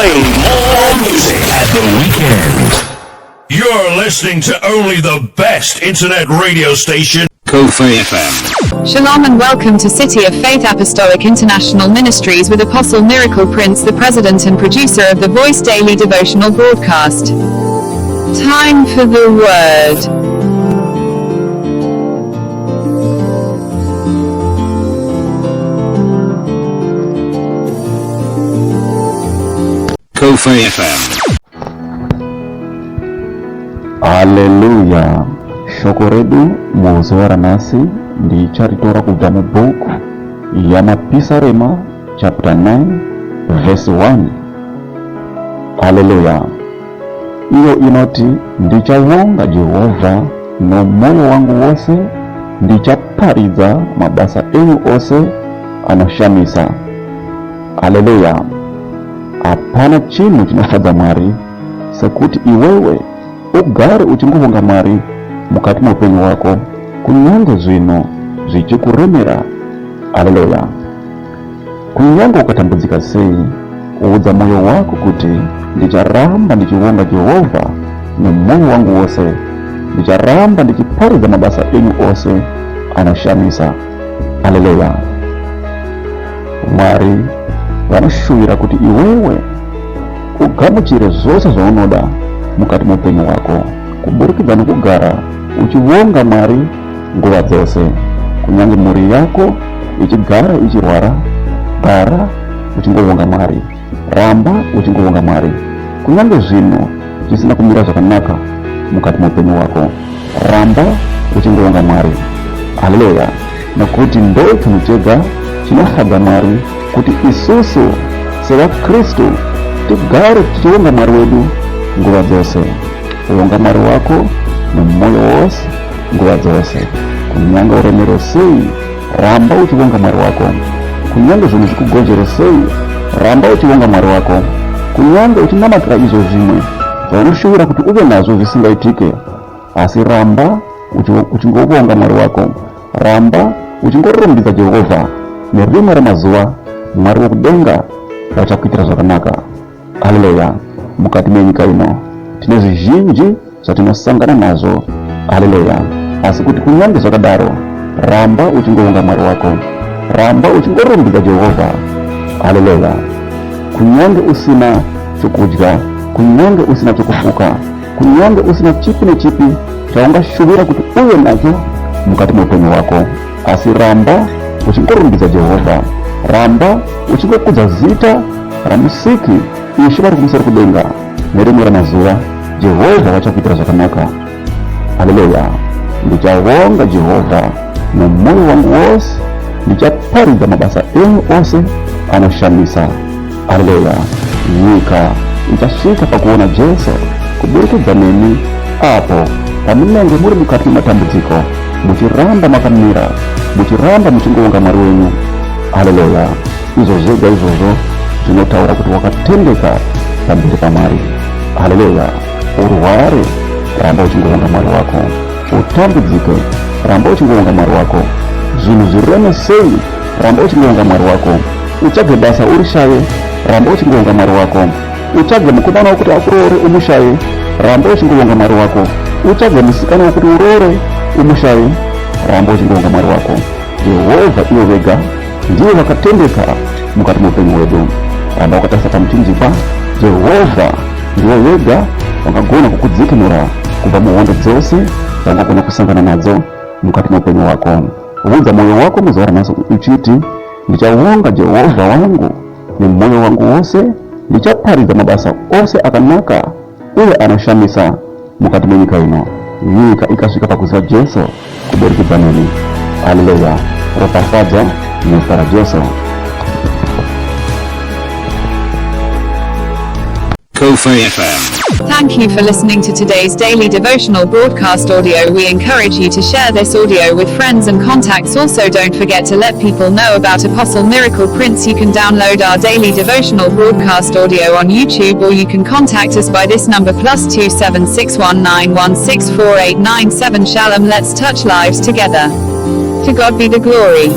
playing more music at the weekend. You're listening to only the best internet radio station, Kofi FM. Shalom and welcome to City of Faith Apostolic International Ministries with Apostle Miracle Prince, the president and producer of the Voice Daily Devotional Broadcast. Time for the Word. Kofi FM. Haleluya. Shokoredu muzora nasi ndi charitora kubva mu book ya Mapisarema chapter 9 verse 1. Haleluya. Iyo inoti ndichavonga Jehova nomoyo wangu wose, ndichaparidza mabasa enyu ose anoshamisa. Haleluya. Hapana chimwe chinofadza Mwari sekuti iwewe ugare uchingovonga Mwari mukati muupenyu wako kunyange zvino zvichikuremera. Haleluya. Kunyange ukatambudzika sei, uudza moyo wako kuti ndicharamba ndichivonga Jehovha nomoyo wangu wose, ndicharamba ndichiparidza mabasa enyu ose anoshamisa. Haleluya. Mwari vanoshuvira kuti iwewe ugamuchire zvose zvaunoda mukati muupenyu wako kuburikidza nekugara uchivonga Mwari nguva dzose. Kunyange mhuri yako ichigara ichirwara, gara uchingovonga Mwari, ramba uchingovonga Mwari. Kunyange zvino zvisina kumira zvakanaka mukati muupenyu wako, ramba uchingovonga Mwari. Haleluya. Nokuti ndo chinhu chega chinofadza Mwari kuti isusu sevaKristu tigare tichivonga Mwari wedu nguva dzose. Vonga Mwari wako nomoyo wose nguva dzose. Kunyange uremere sei, ramba uchivonga Mwari wako. Kunyange zvinhu zvikugojere sei, ramba uchivonga Mwari wako. Kunyange uchinamatira izvo zvimwe zvaunoshuvira kuti uve nazvo zvisingaitike, asi ramba uchingovonga Mwari wako. Ramba uchingorumbidza Jehovha. Nerimwe ramazuva Mwari wokudenga vachakuitira zvakanaka. Haleluya. Mukati menyika ino tine zvizhinji zvatinosangana nazvo. Haleluya. Asi kuti kunyange zvakadaro, ramba uchingovonga Mwari wako, ramba uchingorumbidza Jehovha. Haleluya. Kunyange usina chokudya, kunyange usina chokufuka, kunyange usina chipi nechipi chaungashuvira kuti uve nacho mukati muupenyu wako, asi ramba uchingorumbidza Jehovha. Ramba uchingokudza zita ramusiki Ishe vari kumusoro kudenga. Nerimwe ramazuva Jehovha vachakuitira zvakanaka. Haleluya. Ndichavonga Jehovha nomoyo wangu wose, ndichaparidza mabasa enyu ose anoshamisa. Haleluya. Nyika ichasvika pakuona Jesu kuburikidza nemi apo pamunenge muri mukati mematambudziko, muchiramba makamira, muchiramba muchingovonga Mwari wenyu. Haleluya. Izvo zvega izvozvo zvinotaura kuti wakatendeka pamberi paMwari. Haleluya. Urware, ramba uchingovonga Mwari wako. Utambudzike, ramba uchingovonga Mwari wako. Zvinhu zvireme sei, ramba uchingovonga Mwari wako. Utsvage basa urishaye, ramba uchingovonga Mwari wako. Utsvage mukomana wokuti akuroore umushaye, ramba uchingovonga Mwari wako. Utsvage musikana wokuti uroore umushaye, ramba uchingovonga Mwari wako. Jehovha ivo vega ndivo vakatendeka mukati muupenyu wedu. Ramba ukatarisa pamuchinjikwa, Jehovha ndivo vega vakagona kukudzikinura kubva muhondo dzose dzangagona kusangana nadzo mukati muupenyu wako. Udza moyo wako muzuva ranhasi uchiti, ndichavonga Jehovha wangu nemoyo wangu wose, ndichaparidza mabasa ose akanaka uye anoshamisa mukati menyika ino. Nyika ikasvika pakuziva Jesu kuburikidza neni. Haleluya. Ropafadza nezita ra Jesu. Kofi FM. Thank you for listening to today's daily devotional broadcast audio. We encourage you to share this audio with friends and contacts. Also, don't forget to let people know about Apostle Miracle Prince. You can download our daily devotional broadcast audio on YouTube, or you can contact us by this number +27619164897. Shalom. Let's touch lives together. To God be the glory.